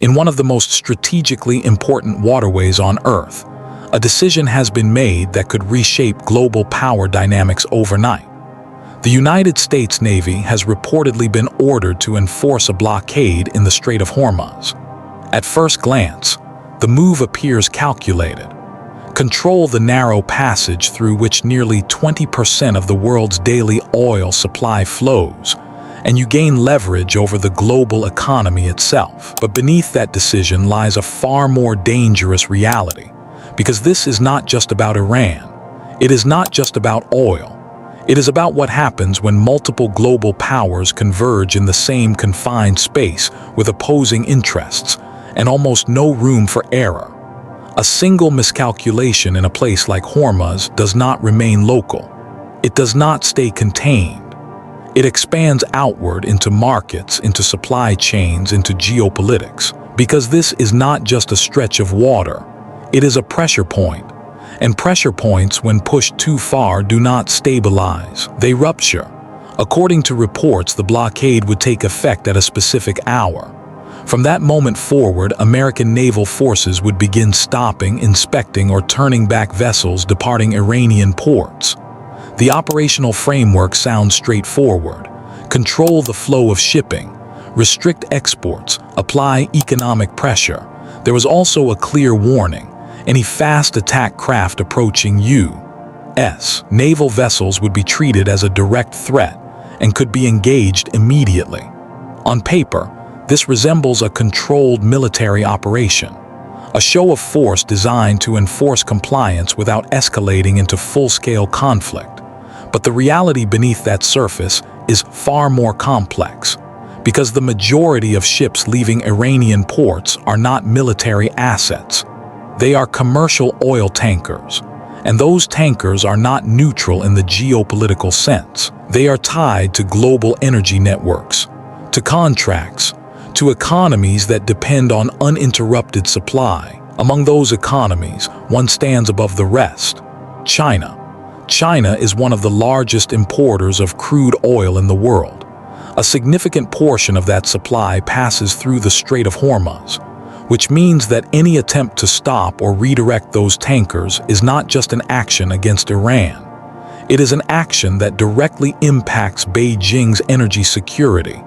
In one of the most strategically important waterways on Earth, a decision has been made that could reshape global power dynamics overnight. The United States Navy has reportedly been ordered to enforce a blockade in the Strait of Hormuz. At first glance, the move appears calculated. Control the narrow passage through which nearly 20% of the world's daily oil supply flows, and you gain leverage over the global economy itself. But beneath that decision lies a far more dangerous reality, because this is not just about Iran. It is not just about oil. It is about what happens when multiple global powers converge in the same confined space with opposing interests and almost no room for error. A single miscalculation in a place like Hormuz does not remain local. It does not stay contained. It expands outward into markets, into supply chains, into geopolitics. Because this is not just a stretch of water, it is a pressure point. And pressure points, when pushed too far, do not stabilize. They rupture. According to reports, the blockade would take effect at a specific hour. From that moment forward, American naval forces would begin stopping, inspecting, or turning back vessels departing Iranian ports. The operational framework sounds straightforward. Control the flow of shipping, restrict exports, apply economic pressure. There was also a clear warning: any fast attack craft approaching U.S. naval vessels would be treated as a direct threat and could be engaged immediately. On paper, this resembles a controlled military operation, a show of force designed to enforce compliance without escalating into full-scale conflict. But the reality beneath that surface is far more complex, because the majority of ships leaving Iranian ports are not military assets. They are commercial oil tankers, and those tankers are not neutral in the geopolitical sense. They are tied to global energy networks, to contracts, to economies that depend on uninterrupted supply. Among those economies, one stands above the rest: China. China is one of the largest importers of crude oil in the world. A significant portion of that supply passes through the Strait of Hormuz, which means that any attempt to stop or redirect those tankers is not just an action against Iran. It is an action that directly impacts Beijing's energy security.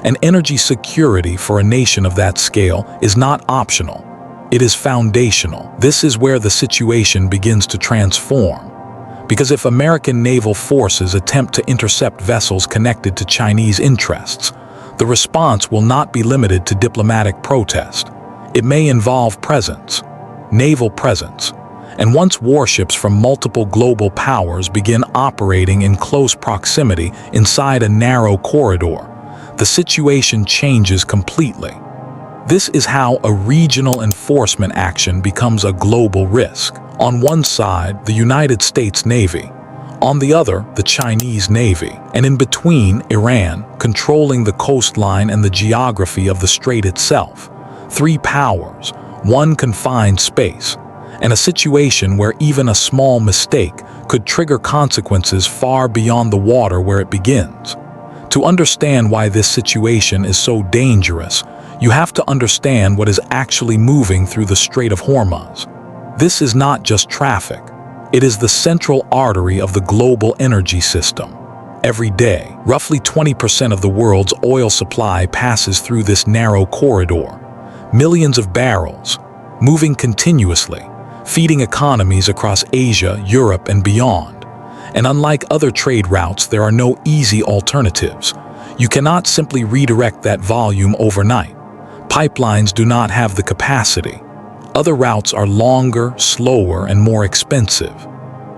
And energy security for a nation of that scale is not optional. It is foundational. This is where the situation begins to transform. Because if American naval forces attempt to intercept vessels connected to Chinese interests, the response will not be limited to diplomatic protest. It may involve presence, naval presence. And once warships from multiple global powers begin operating in close proximity inside a narrow corridor, the situation changes completely. This is how a regional enforcement action becomes a global risk. On one side, the United States Navy. On the other, the Chinese Navy. And in between, Iran, controlling the coastline and the geography of the strait itself. Three powers, one confined space, and a situation where even a small mistake could trigger consequences far beyond the water where it begins. To understand why this situation is so dangerous, you have to understand what is actually moving through the Strait of Hormuz. This is not just traffic. It is the central artery of the global energy system. Every day, roughly 20% of the world's oil supply passes through this narrow corridor. Millions of barrels, moving continuously, feeding economies across Asia, Europe, and beyond. And unlike other trade routes, there are no easy alternatives. You cannot simply redirect that volume overnight. Pipelines do not have the capacity. Other routes are longer, slower, and more expensive.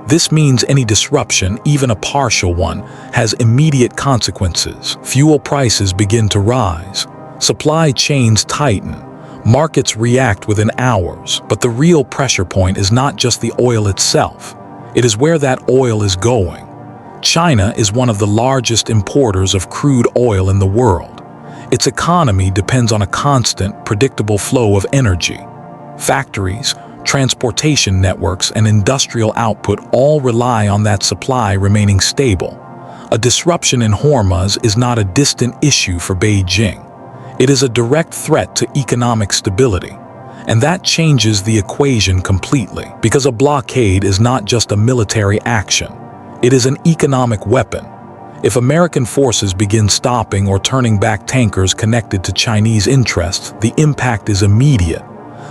This means any disruption, even a partial one, has immediate consequences. Fuel prices begin to rise. Supply chains tighten. Markets react within hours. But the real pressure point is not just the oil itself. It is where that oil is going. China is one of the largest importers of crude oil in the world. Its economy depends on a constant, predictable flow of energy. Factories, transportation networks, and industrial output all rely on that supply remaining stable. A disruption in Hormuz is not a distant issue for Beijing. It is a direct threat to economic stability. And that changes the equation completely, because a blockade is not just a military action. It is an economic weapon. If American forces begin stopping or turning back tankers connected to Chinese interests, the impact is immediate.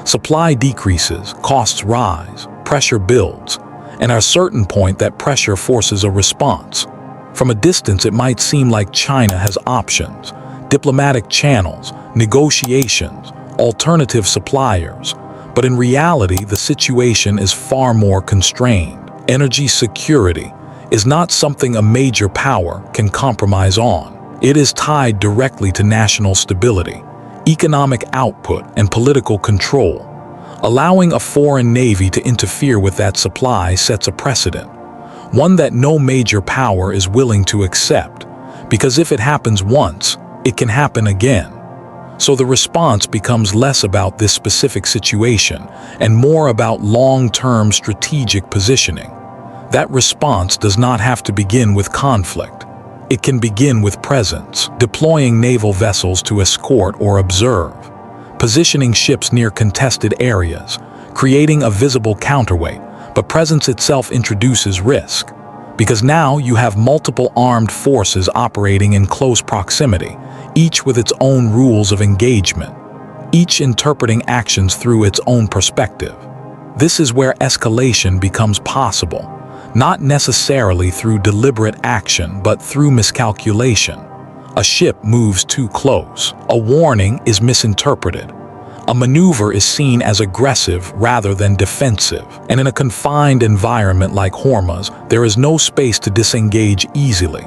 Supply decreases, costs rise, pressure builds, and at a certain point that pressure forces a response. From a distance, it might seem like China has options, diplomatic channels, negotiations, alternative suppliers, but in reality, the situation is far more constrained. Energy security is not something a major power can compromise on. It is tied directly to national stability, economic output, and political control. Allowing a foreign navy to interfere with that supply sets a precedent, one that no major power is willing to accept, because if it happens once, it can happen again. So the response becomes less about this specific situation and more about long-term strategic positioning. That response does not have to begin with conflict. It can begin with presence, deploying naval vessels to escort or observe, positioning ships near contested areas, creating a visible counterweight, but presence itself introduces risk. Because now you have multiple armed forces operating in close proximity, each with its own rules of engagement, each interpreting actions through its own perspective. This is where escalation becomes possible, not necessarily through deliberate action, but through miscalculation. A ship moves too close. A warning is misinterpreted. A maneuver is seen as aggressive rather than defensive. And in a confined environment like Hormuz, there is no space to disengage easily.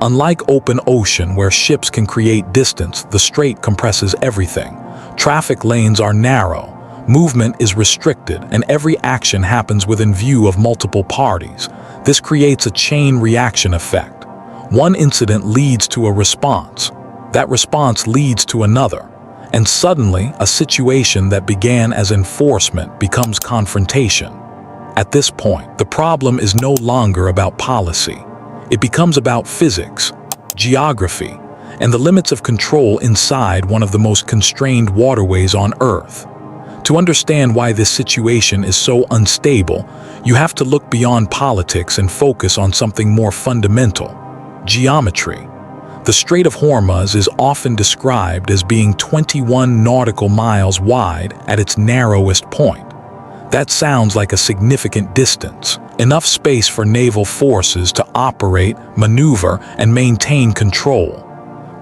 Unlike open ocean where ships can create distance, the strait compresses everything. Traffic lanes are narrow, movement is restricted, and every action happens within view of multiple parties. This creates a chain reaction effect. One incident leads to a response. That response leads to another. And suddenly, a situation that began as enforcement becomes confrontation. At this point, the problem is no longer about policy. It becomes about physics, geography, and the limits of control inside one of the most constrained waterways on Earth. To understand why this situation is so unstable, you have to look beyond politics and focus on something more fundamental: geometry. The Strait of Hormuz is often described as being 21 nautical miles wide at its narrowest point. That sounds like a significant distance, enough space for naval forces to operate, maneuver, and maintain control.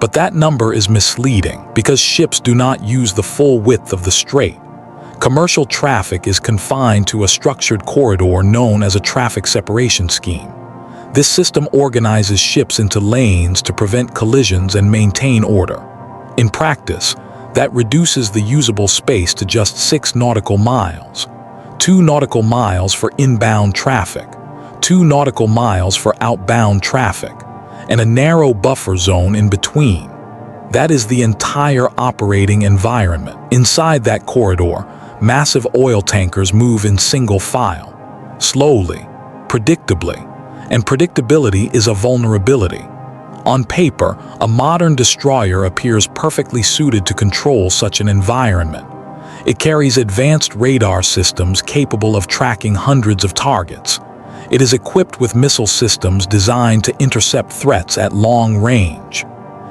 But that number is misleading because ships do not use the full width of the strait. Commercial traffic is confined to a structured corridor known as a traffic separation scheme. This system organizes ships into lanes to prevent collisions and maintain order. In practice, that reduces the usable space to just 6 nautical miles. 2 nautical miles for inbound traffic, 2 nautical miles for outbound traffic, and a narrow buffer zone in between. That is the entire operating environment. Inside that corridor, massive oil tankers move in single file, slowly, predictably, and predictability is a vulnerability. On paper, a modern destroyer appears perfectly suited to control such an environment. It carries advanced radar systems capable of tracking hundreds of targets. It is equipped with missile systems designed to intercept threats at long range.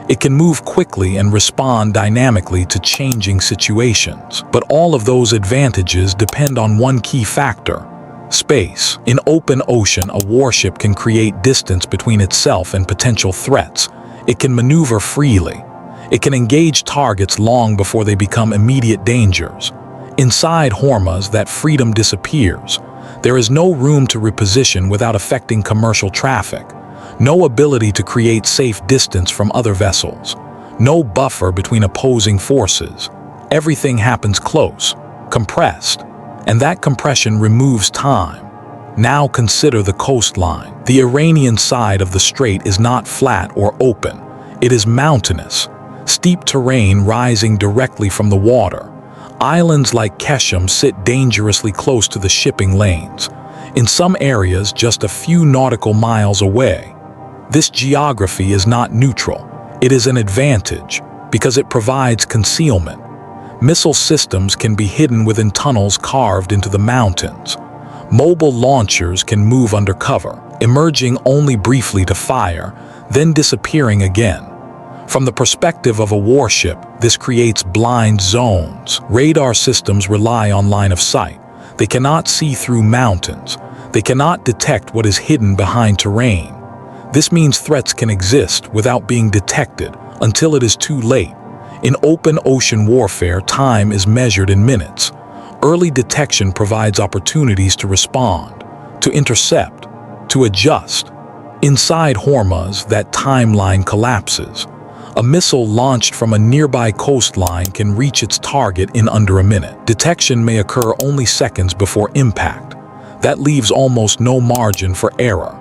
It can move quickly and respond dynamically to changing situations. But all of those advantages depend on one key factor: space. In open ocean, a warship can create distance between itself and potential threats. It can maneuver freely. It can engage targets long before they become immediate dangers. Inside Hormuz, that freedom disappears. There is no room to reposition without affecting commercial traffic. No ability to create safe distance from other vessels. No buffer between opposing forces. Everything happens close, compressed, and that compression removes time. Now consider the coastline. The Iranian side of the strait is not flat or open. It is mountainous, steep terrain rising directly from the water. Islands like Keshem sit dangerously close to the shipping lanes, in some areas just a few nautical miles away. This geography is not neutral. It is an advantage. because it provides concealment. Missile systems can be hidden within tunnels carved into the mountains. Mobile launchers can move under cover, emerging only briefly to fire, then disappearing again. From the perspective of a warship, this creates blind zones. Radar systems rely on line of sight. They cannot see through mountains. They cannot detect what is hidden behind terrain. This means threats can exist without being detected until it is too late. In open ocean warfare, time is measured in minutes. Early detection provides opportunities to respond, to intercept, to adjust. Inside Hormuz, that timeline collapses. A missile launched from a nearby coastline can reach its target in under a minute. Detection may occur only seconds before impact. That leaves almost no margin for error.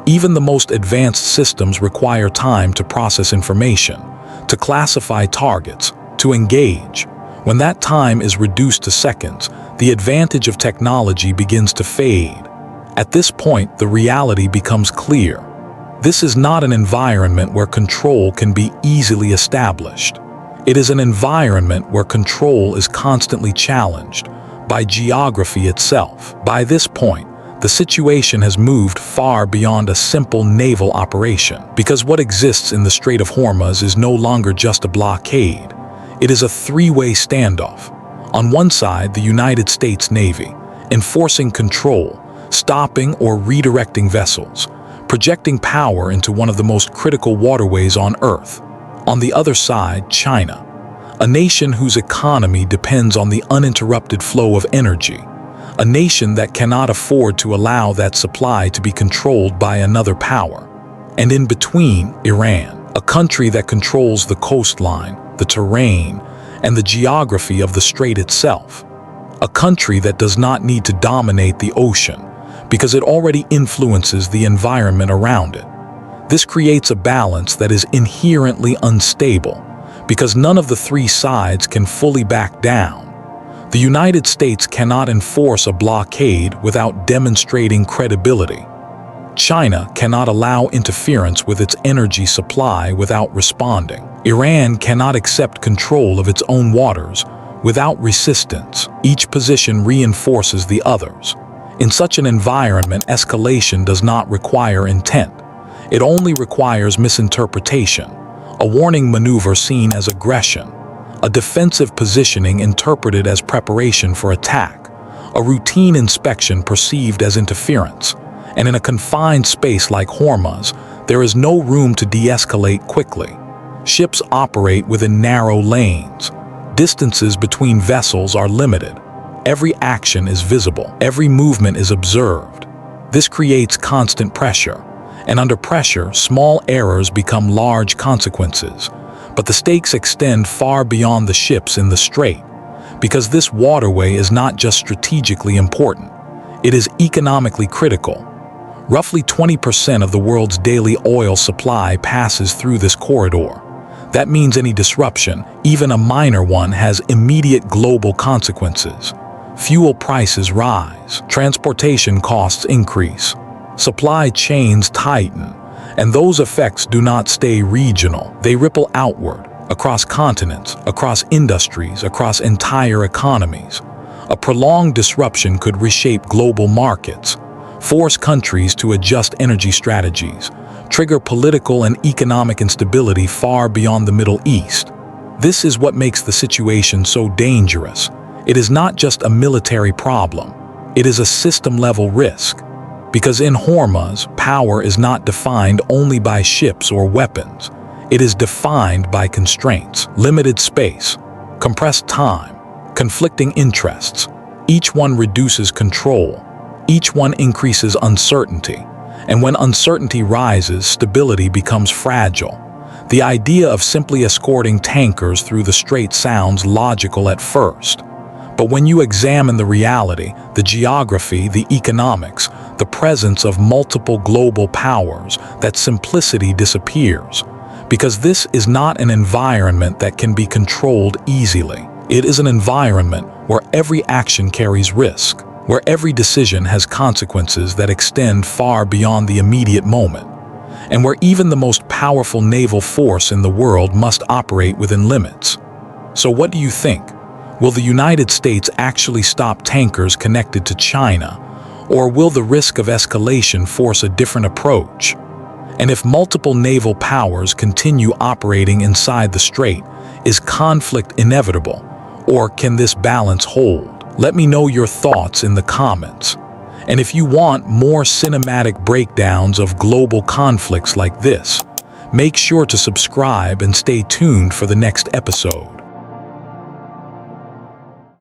Even the most advanced systems require time to process information, to classify targets, to engage. When that time is reduced to seconds, the advantage of technology begins to fade. At this point, the reality becomes clear. This is not an environment where control can be easily established. It is an environment where control is constantly challenged by geography itself. By this point, the situation has moved far beyond a simple naval operation, because what exists in the Strait of Hormuz is no longer just a blockade. It is a three-way standoff. On one side, the United States Navy, enforcing control, stopping or redirecting vessels, projecting power into one of the most critical waterways on Earth. On the other side, China, a nation whose economy depends on the uninterrupted flow of energy, a nation that cannot afford to allow that supply to be controlled by another power. And in between, Iran, a country that controls the coastline, the terrain, and the geography of the strait itself. A country that does not need to dominate the ocean, because it already influences the environment around it. This creates a balance that is inherently unstable, because none of the three sides can fully back down. The United States cannot enforce a blockade without demonstrating credibility. China cannot allow interference with its energy supply without responding. Iran cannot accept control of its own waters without resistance. Each position reinforces the others. In such an environment, escalation does not require intent. It only requires misinterpretation, a warning maneuver seen as aggression, a defensive positioning interpreted as preparation for attack, a routine inspection perceived as interference. And in a confined space like Hormuz, there is no room to de-escalate quickly. Ships operate within narrow lanes. Distances between vessels are limited. Every action is visible. Every movement is observed. This creates constant pressure. And under pressure, small errors become large consequences. But the stakes extend far beyond the ships in the strait, because this waterway is not just strategically important. It is economically critical. Roughly 20% of the world's daily oil supply passes through this corridor. That means any disruption, even a minor one, has immediate global consequences. Fuel prices rise, transportation costs increase, supply chains tighten, and those effects do not stay regional. They ripple outward, across continents, across industries, across entire economies. A prolonged disruption could reshape global markets, force countries to adjust energy strategies, trigger political and economic instability far beyond the Middle East. This is what makes the situation so dangerous. It is not just a military problem. It is a system-level risk. Because in Hormuz, power is not defined only by ships or weapons. It is defined by constraints, limited space, compressed time, conflicting interests. Each one reduces control. Each one increases uncertainty. And when uncertainty rises, stability becomes fragile. The idea of simply escorting tankers through the strait sounds logical at first. But when you examine the reality, the geography, the economics, the presence of multiple global powers, that simplicity disappears. Because this is not an environment that can be controlled easily. It is an environment where every action carries risk, where every decision has consequences that extend far beyond the immediate moment. and where even the most powerful naval force in the world must operate within limits. So what do you think? Will the United States actually stop tankers connected to China, or will the risk of escalation force a different approach? And if multiple naval powers continue operating inside the strait, is conflict inevitable, or can this balance hold? Let me know your thoughts in the comments. And if you want more cinematic breakdowns of global conflicts like this, make sure to subscribe and stay tuned for the next episode.